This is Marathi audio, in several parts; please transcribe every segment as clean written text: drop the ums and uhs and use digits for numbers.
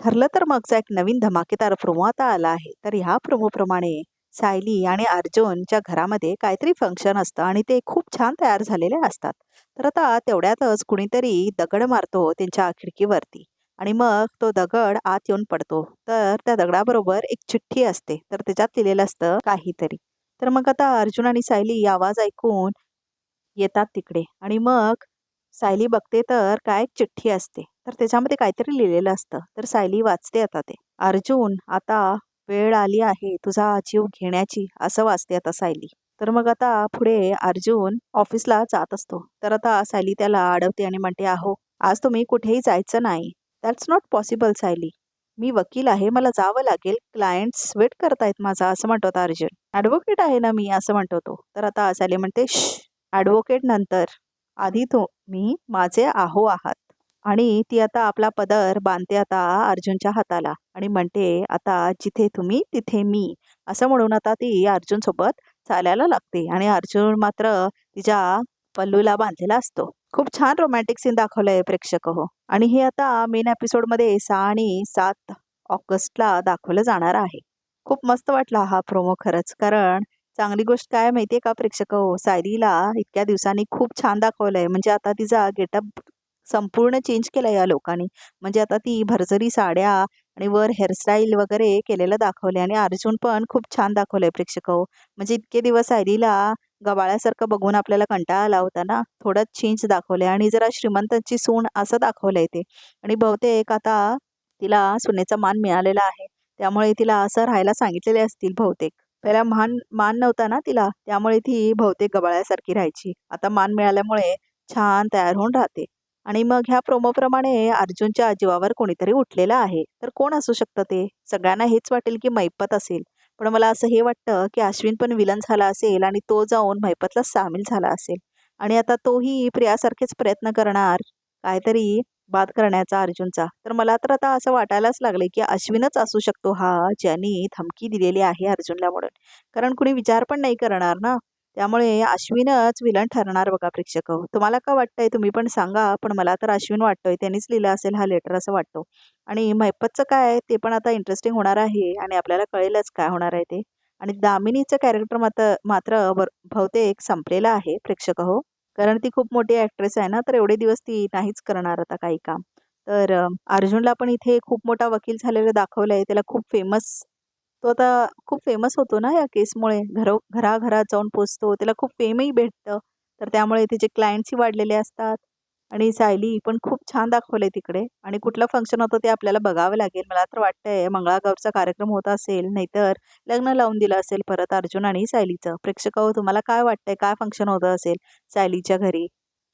ठरलं तर मगचा एक नवीन धमाकेदार प्रोमो आता आला आहे. तर ह्या प्रोमोप्रमाणे सायली आणि अर्जुनच्या घरामध्ये काहीतरी फंक्शन असतं आणि ते खूप छान तयार झालेले असतात. तर आता तेवढ्यातच कुणीतरी दगड मारतो त्यांच्या खिडकीवरती आणि मग तो दगड आत येऊन पडतो. तर त्या दगडाबरोबर एक चिठ्ठी असते. तर त्याच्यात लिहिलेलं असतं काहीतरी. तर मग आता अर्जुन आणि सायली आवाज ऐकून येतात तिकडे आणि मग सायली बघते तर काय एक चिठ्ठी असते. तर त्याच्यामध्ये काहीतरी लिहिलेलं असतं. तर सायली वाचते आता ते. अर्जुन, आता वेळ आली आहे तुझा जीव घेण्याची, असं वाचते आता सायली. तर मग आता पुढे अर्जुन ऑफिसला जात असतो. तर आता सायली त्याला अडवते आणि म्हणते, "अहो, आज तुम्ही कुठेही जायचं नाही." "That's not possible Sayali. मी वकील आहे, मला जावं लागेल. क्लायंट्स वेट करतायत माझा," असं म्हणतो आता अर्जुन. "ॲडव्होकेट आहे ना मी," असं म्हणतो तो. तर आता सायली म्हणते, "श्श, ॲडव्होकेट नंतर. आधी तुम्ही माझे आहो आहात." आणि ती आता आपला पदर बांधते आता अर्जुनच्या हाताला आणि म्हणते, "आता जिथे तुम्ही तिथे मी." असं म्हणून आता ती अर्जुन सोबत चालायला लागते आणि अर्जुन मात्र तिच्या पल्लूला बांधलेला असतो. खूप छान रोमॅन्टिक सीन दाखवलंय प्रेक्षक हो. आणि हे आता मेन एपिसोडमध्ये 6 आणि 7 ऑगस्टला दाखवलं जाणार आहे. खूप मस्त वाटला हा प्रोमो खरंच. कारण चांगली गोष्ट काय माहितीये का प्रेक्षक हो, सायलीला इतक्या दिवसांनी खूप छान दाखवलंय. म्हणजे आता तिचा गेटअप संपूर्ण चेंज केला या लोकांनी. म्हणजे आता ती भरजरी साड्या आणि वर हेअरस्टाईल वगैरे केलेलं दाखवलंय आणि अर्जुन पण खूप छान दाखवलंय प्रेक्षक हो. म्हणजे इतके दिवस सायलीला गबाळ्यासारखं बघून आपल्याला कंटाळा आला होता ना, थोडं चेंज दाखवलंय आणि जरा श्रीमंतांची सून असं दाखवलंय ते. आणि बहुतेक आता तिला सुनेचा मान मिळालेला आहे. त्यामुळे तिला असं राहायला सांगितलेले असतील बहुतेक. पहिला मान मान नव्हता ना तिला, त्यामुळे ती बहुतेक गबाळ्यासारखी राहायची. आता मान मिळाल्यामुळे छान तयार होऊन राहते. आणि मग ह्या प्रोमोप्रमाणे अर्जुनच्या जीवावर कोणीतरी उठलेलं आहे. तर कोण असू शकतं ते? सगळ्यांना हेच वाटेल की मैपत असेल. पण मला असं हे वाटतं की अश्विन पण विलन झाला असेल आणि तो जाऊन मैपतला सामील झाला असेल. आणि आता तोही प्रियासारखेच प्रयत्न करणार, काहीतरी बाद करण्याचा अर्जुनचा. तर मला तर आता असं वाटायलाच लागलंय की अश्विनच असू शकतो हा, ज्यानी धमकी दिलेली आहे अर्जुनला म्हणून. कारण कुणी विचार पण नाही करणार ना. त्यामुळे अश्विनच विलन ठरणार बघा प्रेक्षक हो. तुम्हाला का वाटतंय तुम्ही पण सांगा. पण मला तर अश्विन वाटतोय. त्यांनीच लिहिला असेल हा लेटर असं वाटतो. आणि महिपतचं काय ते पण आता इंटरेस्टिंग होणार आहे आणि आपल्याला कळेलच काय होणार आहे ते. आणि दामिनीचं कॅरेक्टर मात्र मात्र बहुतेक संपलेलं आहे प्रेक्षक हो. कारण ती खूप मोठी ॲक्ट्रेस आहे ना, तर एवढे दिवस ती नाहीच करणार आता काही काम. तर अर्जुनला पण इथे खूप मोठा वकील झालेलं दाखवलंय. त्याला खूप फेमस तो आता खूप फेमस होतो ना या केसमुळे. घराघरात जाऊन पोहोचतो. त्याला खूप फेमही भेटतं. तर त्यामुळे त्याचे क्लायंट्सही वाढलेले असतात. आणि सायली पण खूप छान दाखवलंय तिकडे. आणि कुठलं फंक्शन होतं ते आपल्याला बघावं लागेल. मला तर वाटतंय मंगळागौरचा कार्यक्रम होत असेल, नाहीतर लग्न लावून दिलं असेल परत अर्जुन आणि सायलीचं. प्रेक्षक हो, तुम्हाला काय वाटतंय? काय फंक्शन होतं असेल सायलीच्या घरी?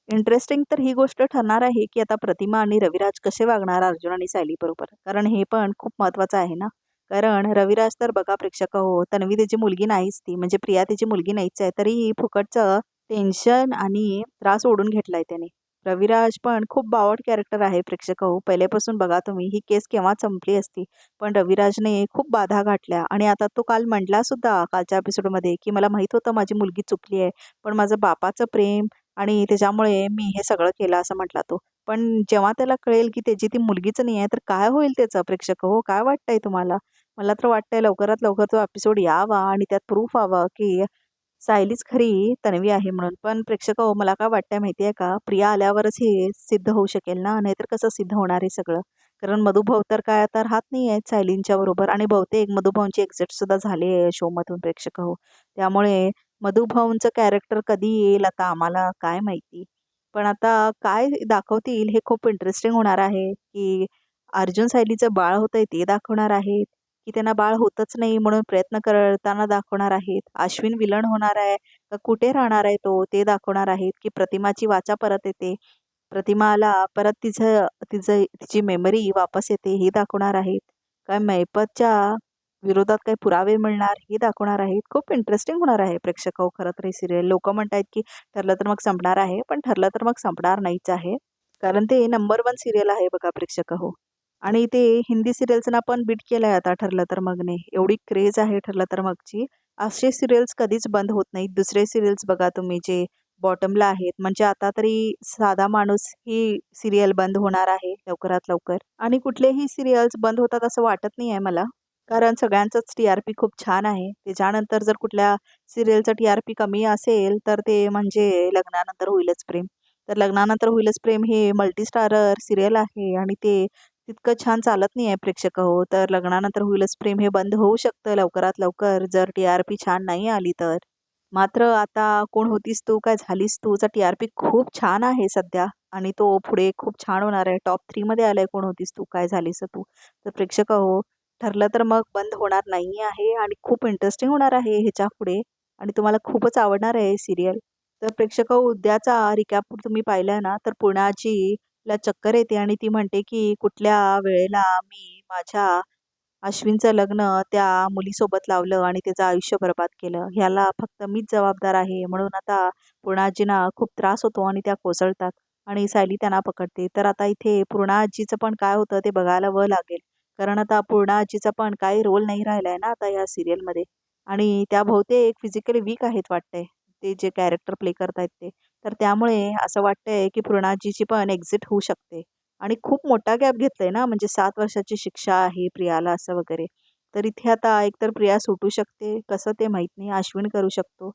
इंटरेस्टिंग तर ही गोष्ट ठरणार आहे, की आता प्रतिमा आणि रविराज कसे वागणार अर्जुन आणि सायली बरोबर. कारण हे पण खूप महत्त्वाचं आहे ना. कारण रविराज तर बघा प्रेक्षक हो, तन्वी त्याची मुलगी नाहीच ती, म्हणजे प्रिया त्याची मुलगी नाहीच आहे. तरीही फुकटचं टेन्शन आणि त्रास ओढून घेतलाय त्याने. रविराज पण खूप बावट कॅरेक्टर आहे प्रेक्षक हो. पहिल्यापासून बघा तुम्ही ही केस केव्हा संपली असती. पण रविराजने खूप बाधा गाठल्या आणि आता तो काल म्हटला सुद्धा कालच्या एपिसोडमध्ये, की मला माहीत होतं माझी मुलगी चुकली आहे. पण माझं बापाचं प्रेम आणि त्याच्यामुळे मी हे सगळं केलं असं म्हटला तो. पण जेव्हा त्याला कळेल, की त्याची ती मुलगीच नाही आहे, तर काय होईल त्याचं प्रेक्षक हो? काय वाटतंय तुम्हाला? मला तर वाटतंय लवकरात लवकर तो एपिसोड यावा आणि त्यात प्रूफ व्हावं, की सायलीच खरी तन्वी आहे म्हणून. पण प्रेक्षक हो, मला काय वाटतंय माहिती आहे का? प्रिया आल्यावरच हे सिद्ध होऊ शकेल ना, नाहीतर कसं सिद्ध होणार आहे सगळं? कारण मधुभाऊ तर काय आता राहत नाही आहेत सायलींच्या बरोबर आणि बहुतेक मधुभाऊंची एक्झिट सुद्धा झाली आहे शोमधून प्रेक्षक हो. त्यामुळे मधुभाऊंचं कॅरेक्टर कधी येईल आता आम्हाला काय माहिती. पण आता काय दाखवतील हे खूप इंटरेस्टिंग होणार आहे, की अर्जुन सायलीचं बाळ होतंय ते दाखवणार आहेत, की त्यांना बाळ होतच नाही म्हणून प्रयत्न करताना दाखवणार आहेत. अश्विन विलन होणार आहे का कुठे राहणार आहे तो ते दाखवणार आहेत, की प्रतिमाची वाचा परत येते. प्रतिमाला परत तिचं तिचं तिची मेमरी वापस येते हे दाखवणार आहेत. काय मैपतच्या विरोधात काही पुरावे मिळणार हे दाखवणार आहेत. खूप इंटरेस्टिंग होणार आहे प्रेक्षक हो खरं तर ही सीरियल. लोकं म्हणतायत की ठरलं तर मग संपणार आहे, पण ठरलं तर मग संपणार नाहीच आहे. कारण ते नंबर 1 सीरियल आहे बघा प्रेक्षक हो. आणि ते हिंदी सीरियल्सना पण बीट केलंय आता ठरलं तर मगने. एवढी क्रेज आहे ठरलं तर मगची. असे सीरियल्स कधीच बंद होत नाहीत. दुसरे सीरियल्स बघा तुम्ही जे बॉटमला आहेत. म्हणजे आता तरी साधा माणूस ही सीरियल बंद होणार आहे लवकरात लवकर आणि कुठलेही सीरियल्स बंद होतात असं वाटत नाही आहे मला. कारण सगळ्यांचंच टी-आर-पी खूप छान आहे. त्याच्यानंतर जर कुठल्या सीरियलचा टी-आर-पी कमी असेल तर ते म्हणजे लग्नानंतर होईलच प्रेम. तर लग्नानंतर होईलच प्रेम हे मल्टी स्टारर सीरियल आहे आणि ते तितकं छान चालत नाही आहे प्रेक्षक हो. तर लग्नानंतर होईलच प्रेम हे बंद होऊ शकतं लवकरात लवकर जर टी-आर-पी छान नाही आली तर. मात्र आता कोण होतीस तू काय झालीस तूचा टी-आर-पी खूप छान आहे सध्या आणि तो पुढे खूप छान होणार आहे. टॉप 3 मध्ये आलाय कोण होतीस तू काय झालीस तू. तर प्रेक्षक हो, ठरलं तर मग बंद होणार नाही आहे आणि खूप इंटरेस्टिंग होणार आहे ह्याच्यापुढे आणि तुम्हाला खूपच आवडणार आहे सीरियल. तर प्रेक्षक हो, उद्याचा रिकॅप तुम्ही पाहिलाय ना, तर पूर्णाजीला चक्कर येते आणि ती म्हणते की कुठल्या वेळेला मी माझ्या अश्विनचं लग्न त्या मुलीसोबत लावलं आणि त्याचं आयुष्य बरबाद केलं. ह्याला फक्त मीच जबाबदार आहे. म्हणून आता पूर्णाजींना खूप त्रास होतो आणि त्या कोसळतात आणि सायली त्यांना पकडते. तर आता इथे पूर्णाजीचं पण काय होतं ते बघायला लागेल. कारण आता पूर्णाजीचा पण काही रोल नाही राहिलाय ना आता या सीरियलमध्ये आणि त्या बहुतेक फिजिकली वीक आहेत वाटतंय. ते जे कॅरेक्टर प्ले करतायत ते. तर त्यामुळे असं वाटतंय की पूर्णाजीची पण एक्झिट होऊ शकते. आणि खूप मोठा गॅप घेतलाय ना, म्हणजे 7 वर्षाची शिक्षा आहे प्रियाला असं वगैरे. तर इथे आता एकतर प्रिया सुटू शकते, कसं ते माहीत नाही. अश्विन करू शकतो.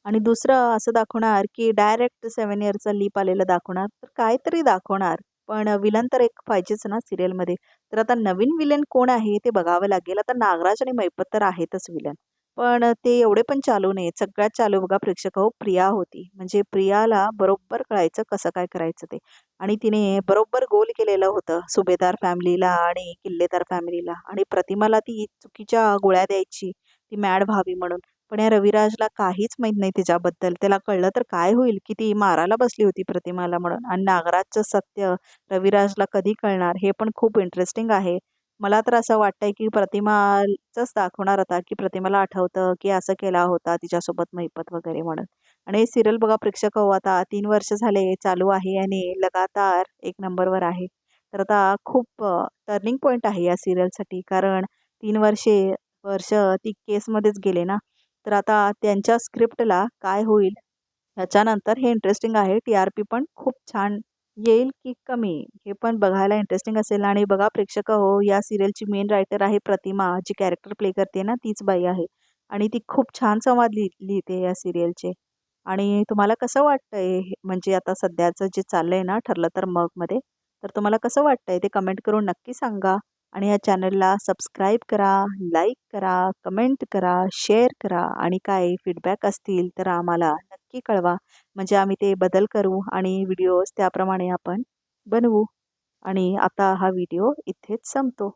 आणि दुसरं असं दाखवणार, की डायरेक्ट 7 इयरचा लीप आलेलं दाखवणार. तर काहीतरी दाखवणार. पण विलन तर एक पाहिजेच ना सीरियलमध्ये. तर आता नवीन विलन कोण आहे ते बघावं लागेल. आता नागराज आणि मैपत तर आहेतच विलन. पण ते एवढे पण चालू नाहीत. सगळ्यात चालू बघा प्रेक्षक हो, प्रिया होती. म्हणजे प्रियाला बरोबर कळायचं कसं काय करायचं ते. आणि तिने बरोबर गोल केलेलं होतं सुभेदार फॅमिलीला आणि किल्लेदार फॅमिलीला आणि प्रतिमाला ती चुकीच्या गोळ्या द्यायची ती मॅड व्हावी म्हणून. पण या रविराजला काहीच माहीत नाही तिच्याबद्दल. त्याला कळलं तर काय होईल की ती मारायला बसली होती प्रतिमाला म्हणून आणि नागराजचं सत्य रविराजला कधी कळणार हे पण खूप इंटरेस्टिंग आहे. मला तर असं वाटतंय की प्रतिमाचंच दाखवणार आता की प्रतिमाला आठवतं की असं केला होता तिच्यासोबत महिपत वगैरे म्हणून. आणि हे सीरियल बघा प्रेक्षक हो आता 3 वर्ष झाले चालू आहे आणि लगातार 1 नंबरवर आहे. तर आता खूप टर्निंग पॉइंट आहे या सीरियलसाठी कारण 3 वर्ष ती केसमध्येच गेले ना. तर आता त्यांच्या स्क्रिप्टला काय होईल त्याच्यानंतर हे इंटरेस्टिंग आहे. टी-आर-पी पण खूप छान येईल की कमी हे पण बघायला इंटरेस्टिंग असेल आणि बघा प्रेक्षक हो या सीरियलची मेन रायटर आहे प्रतिमा जी कॅरेक्टर प्ले करते ना तीच बाई आहे आणि ती खूप छान संवाद लिहिते या सीरियलचे. आणि तुम्हाला कसं वाटतंय म्हणजे आता सध्याचं जे चाललंय ना ठरलं तर मगमध्ये तर तुम्हाला कसं वाटतंय ते कमेंट करून नक्की सांगा आणि या चॅनलला सबस्क्राईब करा, लाईक करा, कमेंट करा, शेअर करा आणि काय फीडबॅक असतील तर आम्हाला नक्की कळवा. म्हणजे आम्ही ते बदल करू आणि व्हिडिओज त्याप्रमाणे आपण बनवू. आणि आता हा व्हिडिओ इथेच संपतो.